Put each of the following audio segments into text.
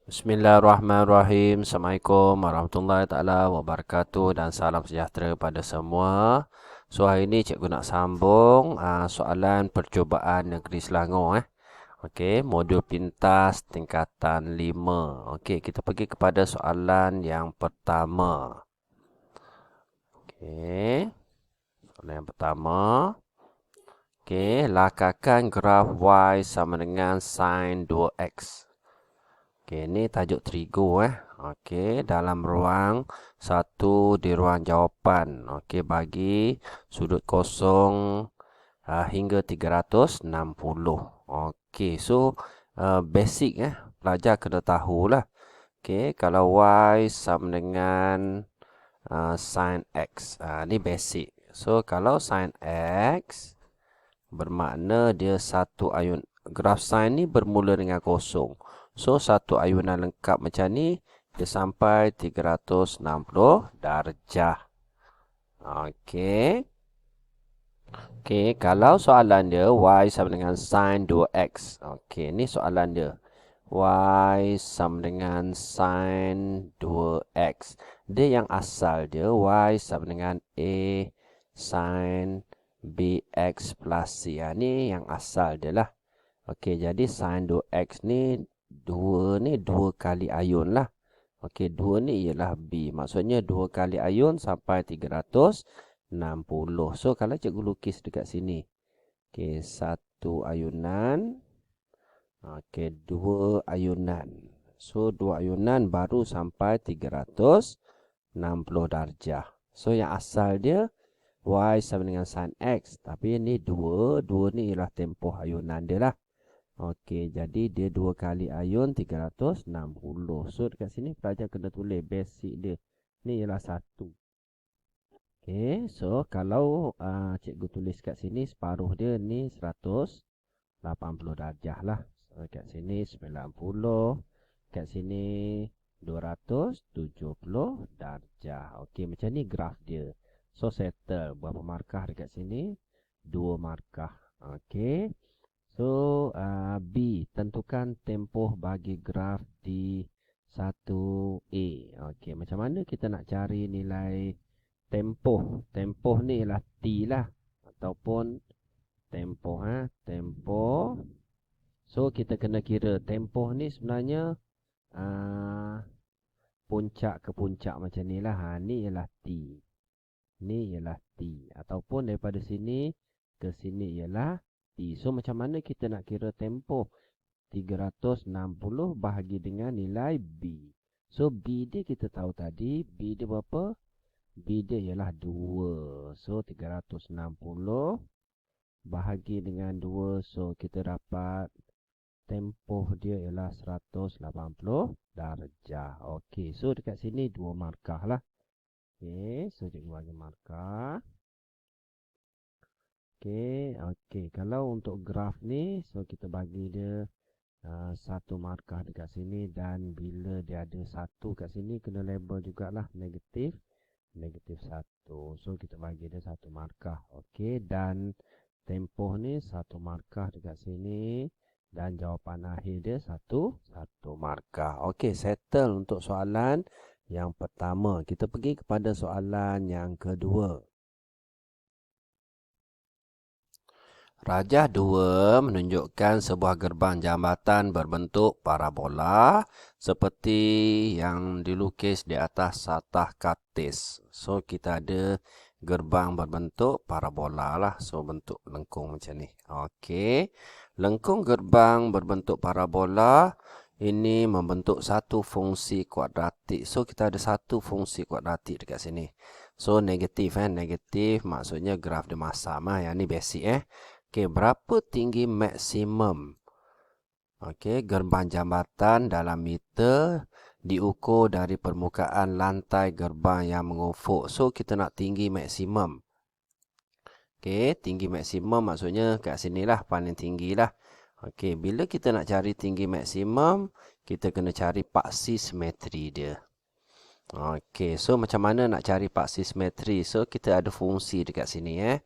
Bismillahirrahmanirrahim. Assalamualaikum warahmatullahi taala wabarakatuh dan salam sejahtera pada semua. So hari ini cikgu nak sambung soalan percubaan negeri Selangor Okey, modul pintas tingkatan 5. Okey, kita pergi kepada soalan yang pertama. Okey, soalan yang pertama. Okey, lakakan graf y sama dengan sin 2x. Okey, ni tajuk trigo Okey, dalam ruang satu di ruang jawapan. Okey, bagi sudut kosong hingga 360. Okey, so basic pelajar kena tahulah. Okey, kalau y sama dengan sin x. Ni basic. So kalau sin x bermakna dia satu ayun. Graf sin ni bermula dengan kosong. So, satu ayunan lengkap macam ni, dia sampai 360 darjah. Okey. Okey, kalau soalan dia, y sama dengan sin 2x. Okey, ni soalan dia. Y sama dengan sin 2x. Dia yang asal dia, y sama dengan a sin bx plus c. Ni yang asal dia lah. Okey, jadi sin 2x ni 2 kali ayun lah. Okey, 2 ni ialah b. Maksudnya 2 kali ayun sampai 360. So, kalau cikgu lukis dekat sini. Okey, satu ayunan. Okey, 2 ayunan. So, 2 ayunan baru sampai 360 darjah. So, yang asal dia y sama dengan sin x. Tapi ni 2. 2 ni ialah tempoh ayunan dia lah. Okey, jadi dia 2 kali ayun 360. So, dekat sini pelajar kena tulis basic dia. Ni ialah 1. Okey, so kalau cikgu tulis kat sini separuh dia ni 180 darjah lah. So, kat sini 90. Kat sini 270 darjah. Okey, macam ni graf dia. So, settle. Berapa markah dekat sini? 2 markah. Okey. So, B. Tentukan tempoh bagi graf di 1A. Okey, macam mana kita nak cari nilai tempoh? Tempoh ni ialah T lah. Ataupun tempoh. Tempoh. So, kita kena kira tempoh ni sebenarnya puncak ke puncak macam ni lah. Ni ialah T. Ni ialah T. Ataupun daripada sini ke sini ialah T. So, macam mana kita nak kira tempoh? 360 bahagi dengan nilai B. So, B dia kita tahu tadi. B dia berapa? B dia ialah 2. So, 360 bahagi dengan 2. So, kita dapat tempoh dia ialah 180 darjah. Okey, so dekat sini 2 markah lah. Okey, so cikgu bagi markah. Okey. Kalau untuk graf ni, so kita bagi dia 1 markah dekat sini. Dan bila dia ada 1 kat sini, kena label jugalah negatif. Negatif 1. So, kita bagi dia 1 markah. Okey, dan tempoh ni 1 markah dekat sini. Dan jawapan akhir dia 1 markah. Okey, settle untuk soalan yang pertama. Kita pergi kepada soalan yang kedua. Rajah 2 menunjukkan sebuah gerbang jambatan berbentuk parabola seperti yang dilukis di atas satah kartis. So, kita ada gerbang berbentuk parabola lah. So, bentuk lengkung macam ni. Okey. Lengkung gerbang berbentuk parabola ini membentuk satu fungsi kuadratik. So, kita ada satu fungsi kuadratik dekat sini. So, negatif. Negatif maksudnya graf dia masam. Yang ni basic Okey, berapa tinggi maksimum? Okey, gerbang jambatan dalam meter diukur dari permukaan lantai gerbang yang mengufuk. So, kita nak tinggi maksimum. Okey, tinggi maksimum maksudnya kat sinilah paling tinggi lah. Okey, bila kita nak cari tinggi maksimum, kita kena cari paksi simetri dia. Okey, so macam mana nak cari paksi simetri? So, kita ada fungsi dekat sini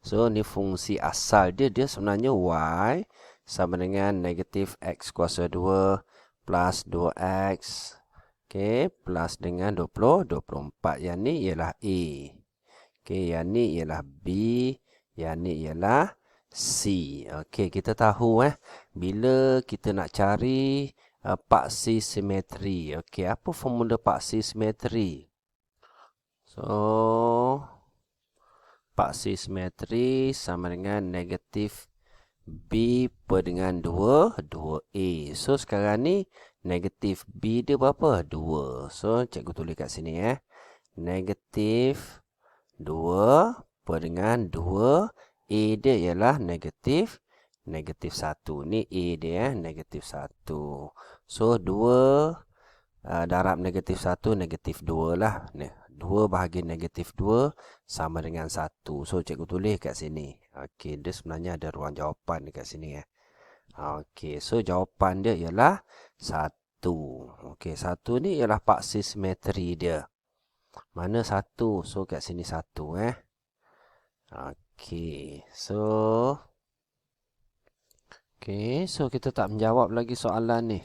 So, ni fungsi asal dia. Dia sebenarnya y sama dengan negatif x kuasa 2 plus 2x. Okey, plus dengan 24. Yang ni ialah A. Okey, yang ni ialah B. Yang ni ialah C. Okey, kita tahu bila kita nak cari paksi simetri. Okey, apa formula paksi simetri? So, paksi simetri sama dengan negatif B per dengan 2, 2A. So, sekarang ni negatif B dia berapa? 2. So, cikgu tulis kat sini Negatif 2 per dengan 2. A dia ialah negatif 1. Ni A dia negatif 1. So, 2 darab negatif 1, negatif 2 lah. 2 bahagi negatif 2 sama dengan 1. So, cikgu tulis kat sini. Okey, dia sebenarnya ada ruang jawapan dekat sini Okey, so jawapan dia ialah 1. Okey, 1 ni ialah paksi simetri dia. Mana 1? So, kat sini 1 Okey, so kita tak menjawab lagi soalan ni.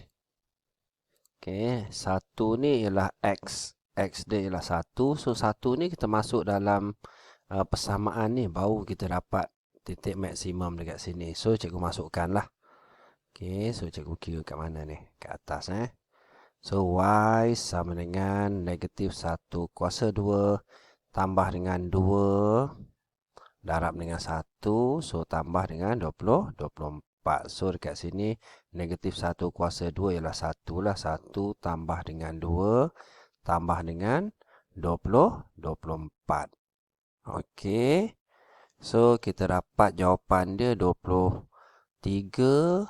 Okey, 1 ni ialah X. X dia ialah 1. So, 1 ni kita masuk dalam persamaan ni. Baru kita dapat titik maksimum dekat sini. So, cikgu masukkan lah. Okey, so cikgu kira kat mana ni? Kat atas So, Y sama dengan negatif 1 kuasa 2 tambah dengan 2 darab dengan 1. So, tambah dengan 24. So, dekat sini negatif 1 kuasa 2 ialah 1 lah. 1 tambah dengan 2 tambah dengan 24. Okey. So, kita dapat jawapan dia 23.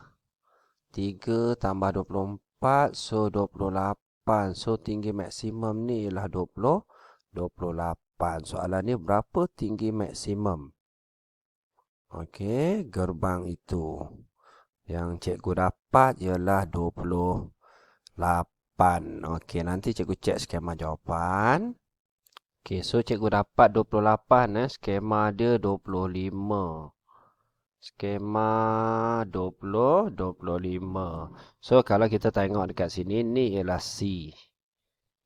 3 tambah 24. So, 28. So, tinggi maksimum ni ialah 28. Soalan ni berapa tinggi maksimum? Okey, gerbang itu. Yang cikgu dapat ialah 28. Okey, nanti cikgu cek skema jawapan. Okey, so cikgu dapat 28 skema dia 25. Skema 20, 25. So, kalau kita tengok dekat sini, ni ialah C.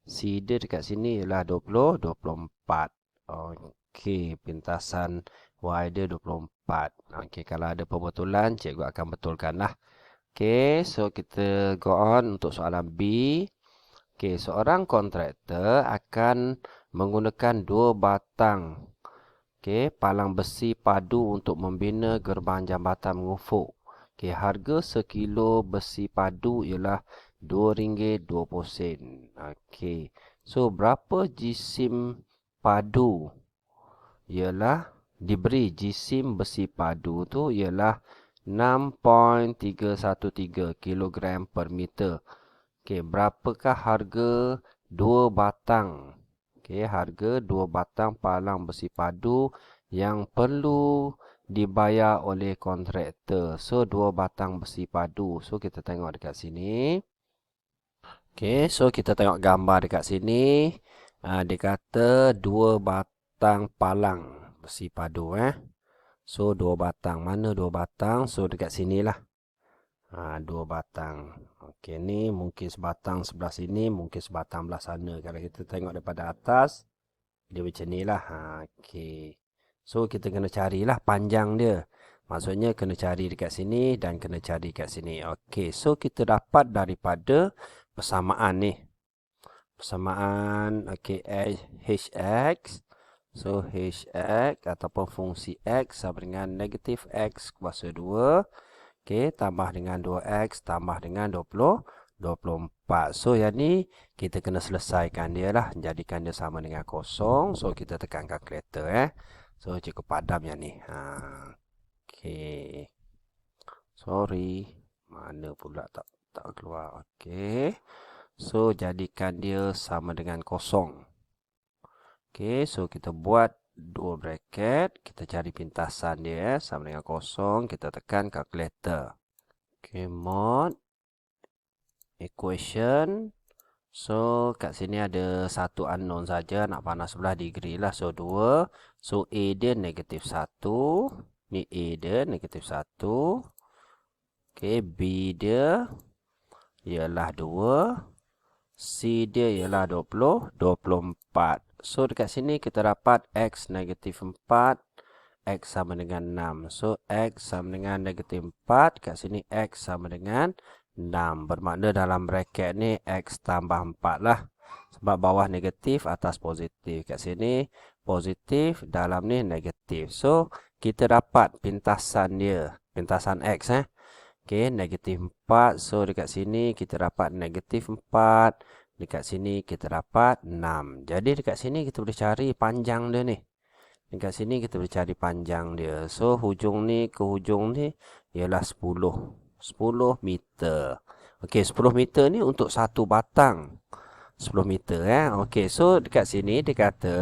C dia dekat sini ialah 20, 24. Okey, pintasan Y dia 24. Okey, kalau ada pembetulan, cikgu akan betulkan lah. Okey, so kita go on untuk soalan B. Okey, seorang kontraktor akan menggunakan 2 batang palang besi padu untuk membina gerbang jambatan mengufuk. Harga sekilo besi padu ialah RM2.20. So berapa jisim padu? Ialah diberi jisim besi padu tu ialah 6.313 kg per meter. Berapakah harga 2 batang? Harga 2 batang palang besi padu yang perlu dibayar oleh kontraktor. So, 2 batang besi padu. So, kita tengok dekat sini. So kita tengok gambar dekat sini. Dia kata 2 batang palang besi padu. So, 2 batang. Mana 2 batang? So, dekat sinilah. 2 batang. Okey, ni mungkin sebatang sebelah sini, mungkin sebatang belah sana. Kalau kita tengok daripada atas, dia macam ni lah. Okey. So, kita kena carilah panjang dia. Maksudnya, kena cari dekat sini dan kena cari dekat sini. Okey, so kita dapat daripada persamaan ni. Persamaan, HX. So, HX ataupun fungsi X sama dengan negatif X kuasa 2. Tambah dengan 2X tambah dengan 24. So, yang ni kita kena selesaikan dia lah. Jadikan dia sama dengan kosong. So, kita tekan kalkulator So, cikgu padam yang ni. Sorry. Mana pula tak keluar. So, jadikan dia sama dengan kosong. So kita buat 2 bracket. Kita cari pintasan dia sama dengan kosong. Kita tekan kalkulator. Mod equation. So, kat sini ada satu unknown saja. Nak panas sebelah degree lah. So, 2. So, A dia negatif 1. Ni A dia negatif 1. B dia ialah 2. C dia ialah 24. So, dekat sini kita dapat X negatif 4. X sama dengan 6. So, X sama dengan negatif 4. Kat sini X sama dengan 6. Bermakna dalam bracket ni X tambah 4 lah. Sebab bawah negatif, atas positif. Kat sini positif, dalam ni negatif. So, kita dapat pintasan dia. Pintasan X Okey, negatif 4. So, dekat sini kita dapat negatif 4. Dekat sini kita dapat 6. Jadi, dekat sini kita boleh cari panjang dia ni. Dekat sini kita boleh cari panjang dia. So, hujung ni ke hujung ni ialah 10. 10 meter. Okey, 10 meter ni untuk satu batang. 10 meter Okey, so dekat sini dia kata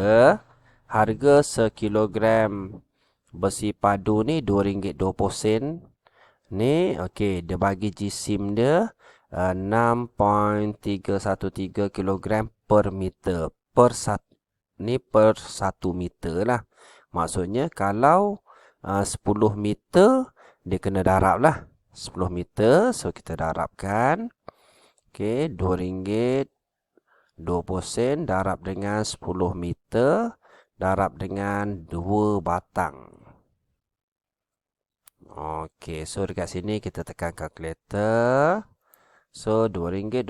harga sekilogram besi padu ni RM2.20. Ni okey, dia bagi jisim dia 6.313 kilogram per meter. Ni per 1 meter lah. Maksudnya kalau 10 meter dia kena darab lah. 10 meter, so kita darabkan. Okey, RM2.20 darab dengan 10 meter darab dengan 2 batang. Okey, so dekat sini kita tekan kalkulator. So, RM2.20.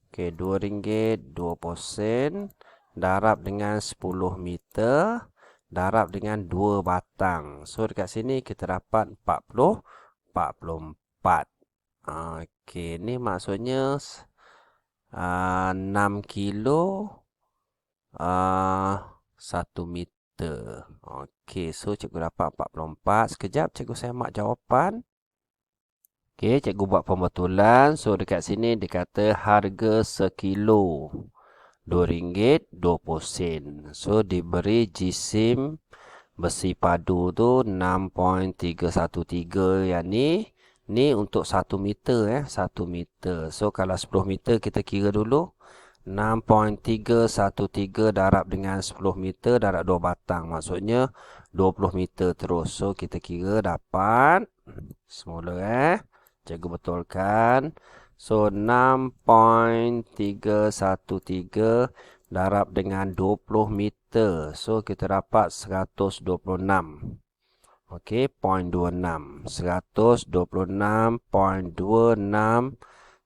Okey, RM2.20 darab dengan 10 meter darab dengan 2 batang. So, dekat sini kita dapat 44. Okey, ni maksudnya 6 kilo 1 meter. Okey, so cikgu dapat 44. Sekejap, cikgu semak jawapan. Okey, cikgu buat pembetulan. So, dekat sini dia kata harga sekilo RM2.20. So, diberi jisim besi padu tu 6.313 yang ni. Ni untuk 1 meter 1 meter. So, kalau 10 meter kita kira dulu. 6.313 darab dengan 10 meter darab 2 batang. Maksudnya 20 meter terus. So, kita kira dapat. Semula cikgu betulkan. So, 6.313 darab dengan 20 meter. So, kita dapat 126. Okey, 0.26. 126.26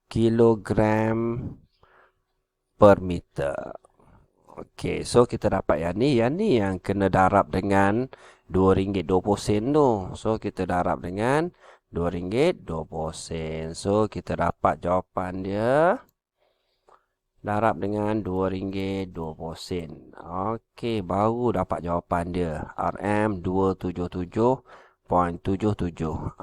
kilogram per meter. Okey, so kita dapat yang ni. Yang ni yang kena darab dengan RM2.20 tu. So, kita darab dengan RM2.20. So, kita dapat jawapan dia. Darab dengan RM2.20. Okey, baru dapat jawapan dia. RM277.77.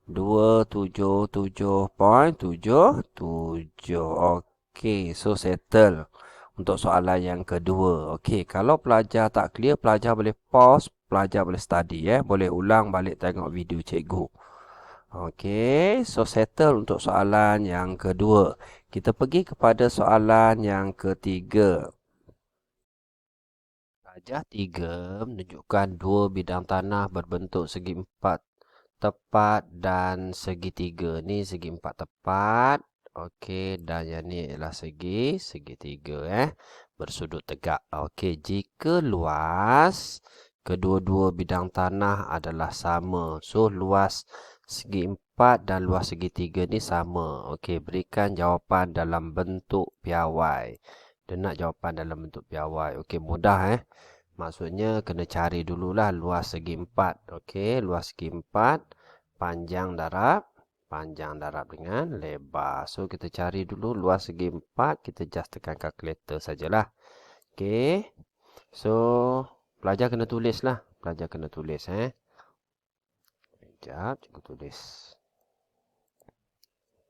RM277.77. Okey, so settle untuk soalan yang kedua. Okey, kalau pelajar tak clear, pelajar boleh pause, pelajar boleh study boleh ulang balik tengok video cikgu. Okey, so settle untuk soalan yang kedua. Kita pergi kepada soalan yang ketiga. Rajah 3 menunjukkan dua bidang tanah berbentuk segi 4 tepat dan segitiga. Ni segi 4 tepat. Okey, dan yang ni ialah segitiga bersudut tegak. Okey, jika luas kedua-dua bidang tanah adalah sama. So, luas segi 4 dan luas segitiga ni sama. Okey, berikan jawapan dalam bentuk piawai. Dia nak jawapan dalam bentuk piawai. Okey, mudah Maksudnya kena cari dululah luas segi 4. Okey, luas segi 4 panjang darab dengan lebar. So, kita cari dulu luas segi 4. Kita just tekan kalkulator sajalah. Okey. So, pelajar kena tulis lah. Pelajar kena tulis Sekejap, cikgu tulis.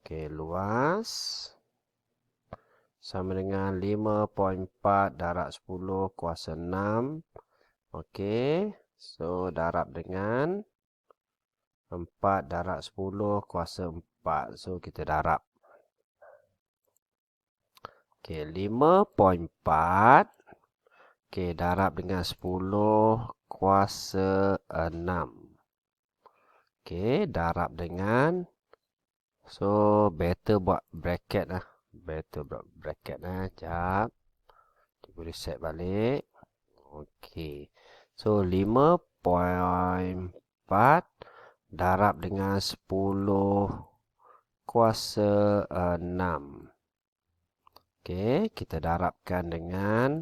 Okey, luas sama dengan 5.4 darab 10 kuasa 6. Okey. So, darab dengan 4 darab 10 kuasa 4. So, kita darab. Okey, 5.4. Okey, darab dengan 10 kuasa 6. Okey, darab dengan. So, better buat bracket lah. Better buat bracket lah. Sekejap. Cikgu reset balik. Okey. So, 5.4 darab dengan 10 kuasa 6. Okey, kita darabkan dengan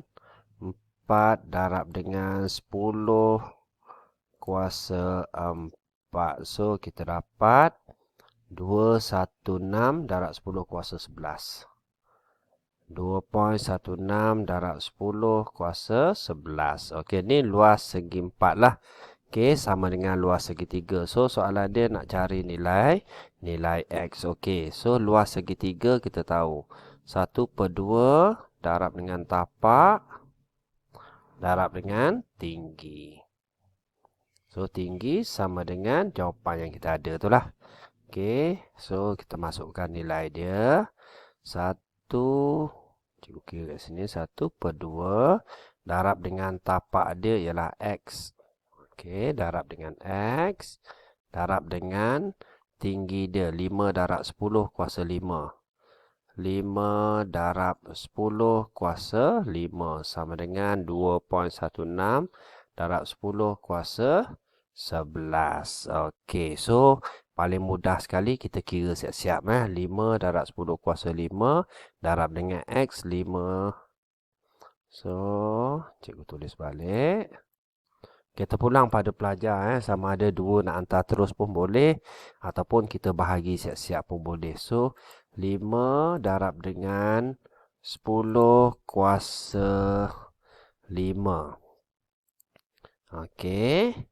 4 darab dengan 10 kuasa 4. So, kita dapat 216 darab 10 kuasa 11. 2.16 darab 10 kuasa 11. Okey, ni luas segi 4 lah. Okey, sama dengan luas segitiga. So, soalan dia nak cari nilai X. Okey, so luas segitiga kita tahu. 1/2 darab dengan tapak darab dengan tinggi. So, tinggi sama dengan jawapan yang kita ada tu lah. Okey, so kita masukkan nilai dia. 1, cikgu kira kat sini. 1/2 darab dengan tapak dia ialah X. Okey, darab dengan X. Darab dengan tinggi dia. 5 darab 10 kuasa 5. 5 darab 10 kuasa 5 sama dengan 2.16 darab 10 kuasa 11. Okey, so paling mudah sekali kita kira siap-siap. 5 darab 10 kuasa 5 darab dengan X 5. So, cikgu tulis balik. Kita pulang pada pelajar. Sama ada 2 nak hantar terus pun boleh. Ataupun kita bahagi siap-siap pun boleh. So, 5 darab dengan 10 kuasa 5. Okey.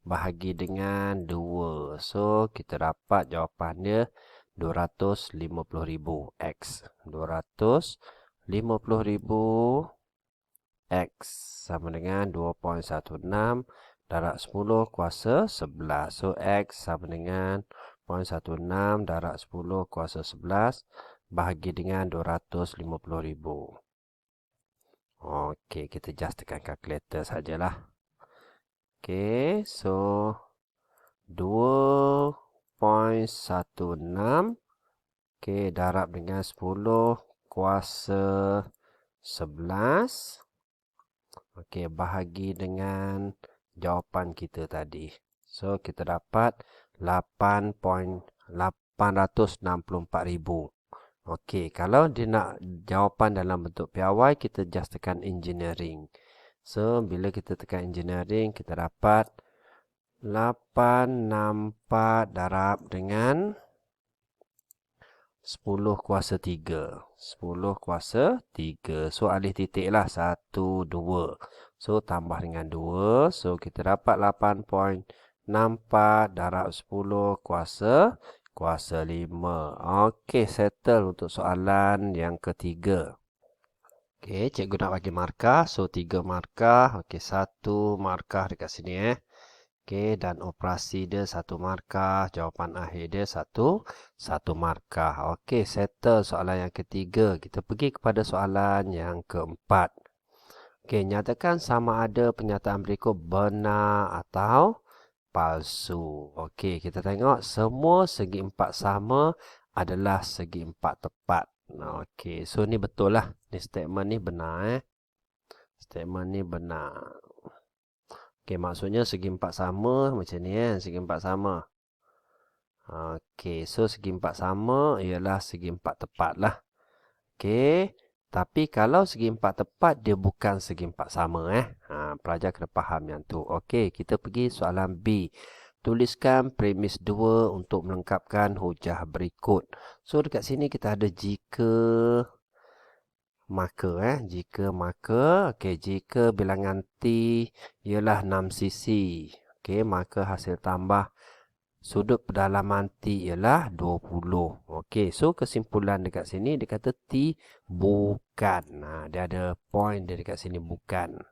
Bahagi dengan 2. So, kita dapat jawapan dia 250,000 X. 250,000 X sama dengan 2.16 darab 10 kuasa 11. So, X sama dengan 0.16 darab 10 kuasa 11 bahagi dengan 250,000. Okey, kita just tekan kalkulator sajalah. Okey, so 2.16 okey, darab dengan 10 kuasa 11. Okey, bahagi dengan jawapan kita tadi. So, kita dapat 864,000. Okey, kalau dia nak jawapan dalam bentuk piawai, kita just tekan engineering. So, bila kita tekan engineering, kita dapat 864 darab dengan 10 kuasa 3. 10 kuasa 3. So, alih titik lah. 1, 2. So, tambah dengan 2. So, kita dapat 8.64 darab 10 kuasa 5. Okey, settle untuk soalan yang ketiga. Okey, cikgu nak bagi markah. So, 3 markah. Okey, 1 markah dekat sini. Okey, dan operasi dia 1 markah. Jawapan akhir dia 1 markah. Okey, settle soalan yang ketiga. Kita pergi kepada soalan yang keempat. Okey, nyatakan sama ada pernyataan berikut benar atau palsu. Okey, kita tengok semua segi 4 sama adalah segi 4 tepat. Okey, so ni betul lah. Ni statement ni benar. Statement ni benar. Okey, maksudnya segi 4 sama macam ni segi 4 sama. Okey, so segi 4 sama ialah segi 4 tepat lah. Okey, tapi kalau segi 4 tepat dia bukan segi 4 sama pelajar kena faham yang tu. Okey, kita pergi soalan B. Tuliskan premis 2 untuk melengkapkan hujah berikut. So dekat sini kita ada jika maka jika maka jika bilangan T ialah 6 sisi. Okey, maka hasil tambah sudut pedalaman T ialah 20. Okey, so kesimpulan dekat sini dia kata T bukan. Dia ada point dia dekat sini bukan.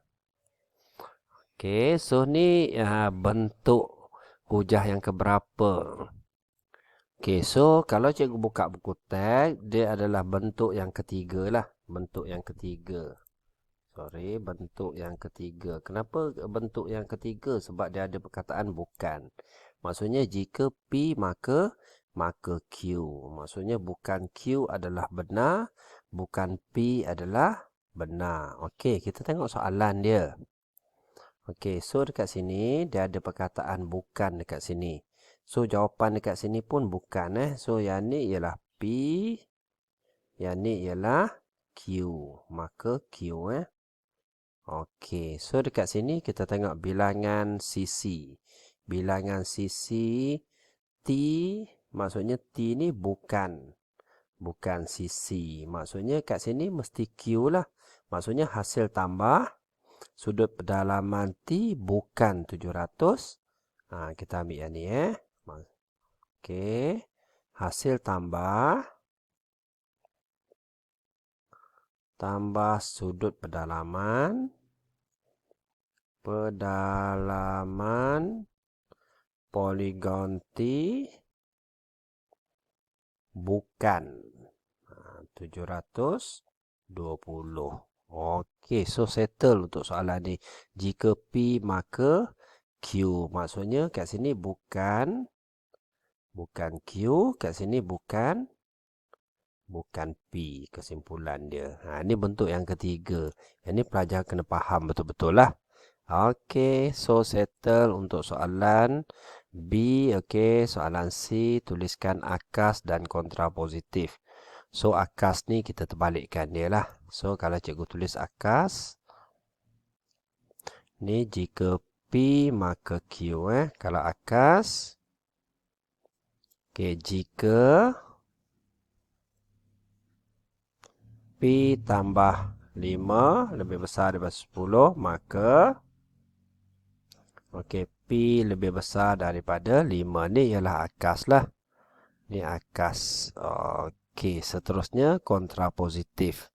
Okey, so ni bentuk hujah yang keberapa? Okey, so kalau cikgu buka buku teks, dia adalah bentuk yang ketiga lah. Bentuk yang ketiga. Bentuk yang ketiga. Kenapa bentuk yang ketiga? Sebab dia ada perkataan bukan. Maksudnya jika P maka Q. Maksudnya bukan Q adalah benar, bukan P adalah benar. Okey, kita tengok soalan dia. Okey, so dekat sini dia ada perkataan bukan dekat sini. So jawapan dekat sini pun bukan So yang ni ialah P, yang ni ialah Q. Maka Q Okey, so dekat sini kita tengok bilangan sisi. Bilangan sisi T, maksudnya T ni bukan sisi. Maksudnya kat sini mesti Q lah. Maksudnya hasil tambah sudut pedalaman T bukan 700. Kita ambil yang ni Okey. Hasil tambah sudut pedalaman poligon T bukan 720. Okey, so settle untuk soalan ni. Jika P maka Q. Maksudnya kat sini bukan Q, kat sini bukan P. Kesimpulan dia. Ini bentuk yang ketiga. Yang ni pelajar kena faham betul-betul lah. Okey, so settle untuk soalan B. Okey, soalan C, tuliskan akas dan kontrapositif. So akas ni kita terbalikkan dia lah. So kalau cikgu tulis akas, ni jika P maka Q Kalau akas, okey, jika P tambah 5 lebih besar daripada 10, maka okey, P lebih besar daripada 5. Ni ialah akas lah. Ni akas. Okey, seterusnya kontrapositif.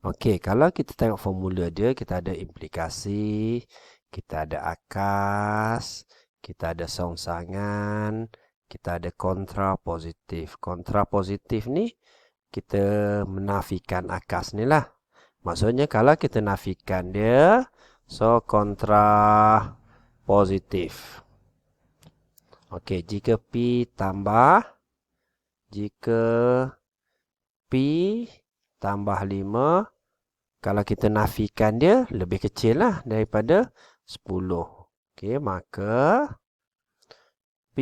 Okey, kalau kita tengok formula dia, kita ada implikasi, kita ada akas, kita ada songsangan, kita ada kontrapositif. Kontrapositif ni kita menafikan akas ni lah. Maksudnya kalau kita nafikan dia, so kontrapositif. Okey, jika P tambah 5, kalau kita nafikan dia lebih kecil lah daripada 10. Okey, maka P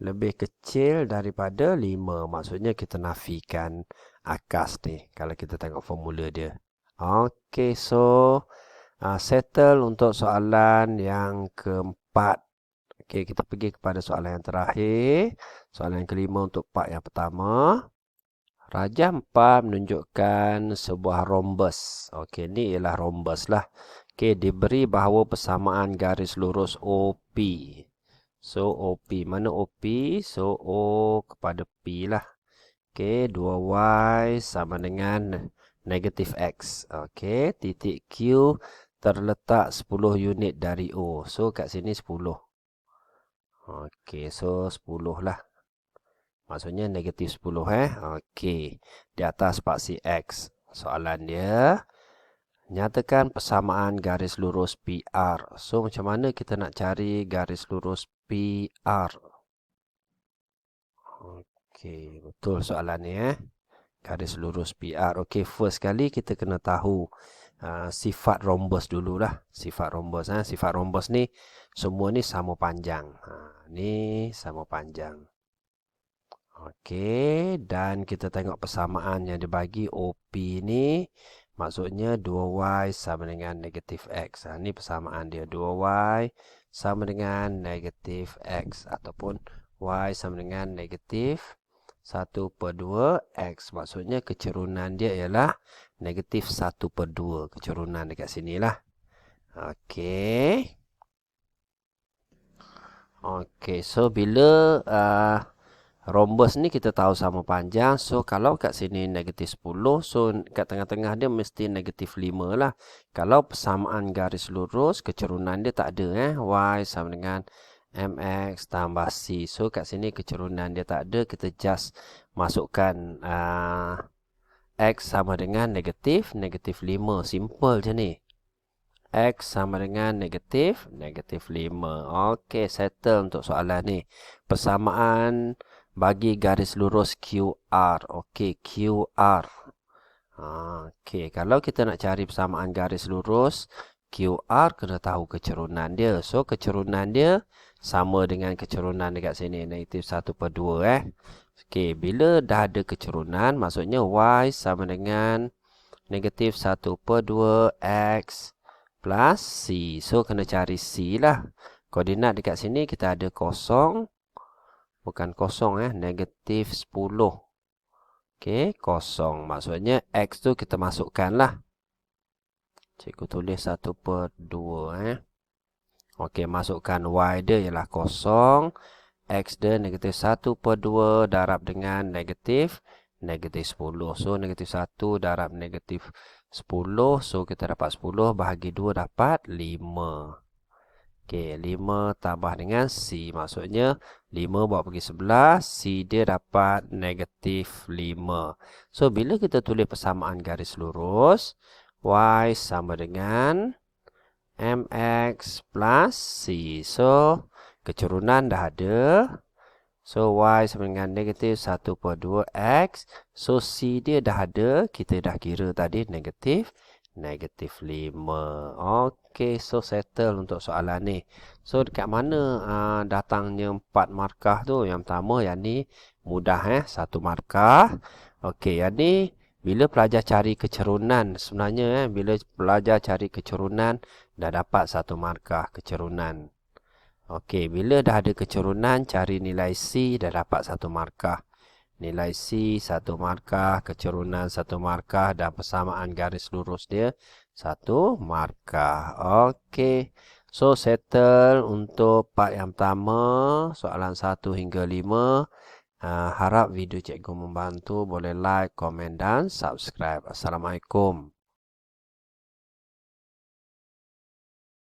lebih kecil daripada 5. Maksudnya kita nafikan akas ni kalau kita tengok formula dia. Okey, so settle untuk soalan yang keempat. Okey, kita pergi kepada soalan yang terakhir. Soalan yang kelima untuk part yang pertama. Rajah 4 menunjukkan sebuah rhombus. Okey, ni ialah rhombus lah. Okey, diberi bahawa persamaan garis lurus OP. So, OP. Mana OP? So, O kepada P lah. Okey, 2Y sama dengan negatif X. Okey, titik Q terletak 10 unit dari O. So, kat sini 10. Okey, so 10 lah. Maksudnya negatif 10 Okey. Di atas spaksi X. Soalan dia, nyatakan persamaan garis lurus PR. So macam mana kita nak cari garis lurus PR? Okey, betul soalan ni garis lurus PR. Okey, first kali kita kena tahu sifat rhombus dululah. Sifat rhombus Sifat rhombus ni semua ni sama panjang. Ni sama panjang. Okey, dan kita tengok persamaan yang dibagi OP ni, maksudnya 2Y sama dengan negatif X. Ini persamaan dia, 2Y sama dengan negatif X. Ataupun Y sama dengan negatif 1/2 X. Maksudnya kecerunan dia ialah negatif 1/2. Kecerunan dekat sini lah. Okey. Okey, so bila rhombus ni kita tahu sama panjang. So, kalau kat sini negatif 10. So, kat tengah-tengah dia mesti negatif 5 lah. Kalau persamaan garis lurus, kecerunan dia tak ada. Y sama dengan MX tambah C. So, kat sini kecerunan dia tak ada. Kita just masukkan X sama dengan negatif 5. Simple je ni. X sama dengan negatif 5. Okey, settle untuk soalan ni. Persamaan bagi garis lurus QR. Okey, QR. Okey, kalau kita nak cari persamaan garis lurus QR, kena tahu kecerunan dia. So, kecerunan dia sama dengan kecerunan dekat sini, negatif 1/2. Okey, bila dah ada kecerunan, maksudnya Y sama dengan negatif 1/2 X plus C. So, kena cari C lah. Koordinat dekat sini kita ada kosong. Bukan kosong, negatif 10. Okey, kosong. Maksudnya X tu kita masukkan lah. Cikgu tulis 1/2. Okey, masukkan Y dia ialah kosong. X dia negatif 1/2 darab dengan negatif 10. So, negatif 1 darab negatif 10. So, kita dapat 10 bahagi 2 dapat 5. Okey, 5 tambah dengan C. Maksudnya, 5 bawa pergi sebelah. C dia dapat negatif 5. So, bila kita tulis persamaan garis lurus, Y sama dengan MX plus C. So, kecerunan dah ada. So, Y sama dengan negatif 1/2 X. So, C dia dah ada. Kita dah kira tadi negatif 5. Okey, so settle untuk soalan ni. So, dekat mana datangnya 4 markah tu? Yang pertama, yang ni mudah. 1 markah. Okey, yang ni bila pelajar cari kecerunan. Sebenarnya, bila pelajar cari kecerunan, dah dapat 1 markah kecerunan. Okey, bila dah ada kecerunan, cari nilai C, dah dapat 1 markah. Nilai C 1 markah, kecerunan 1 markah, dan persamaan garis lurus dia 1 markah. Okey, so settle untuk part yang pertama, soalan 1 hingga 5. Harap video cikgu membantu. Boleh like, komen dan subscribe. Assalamualaikum.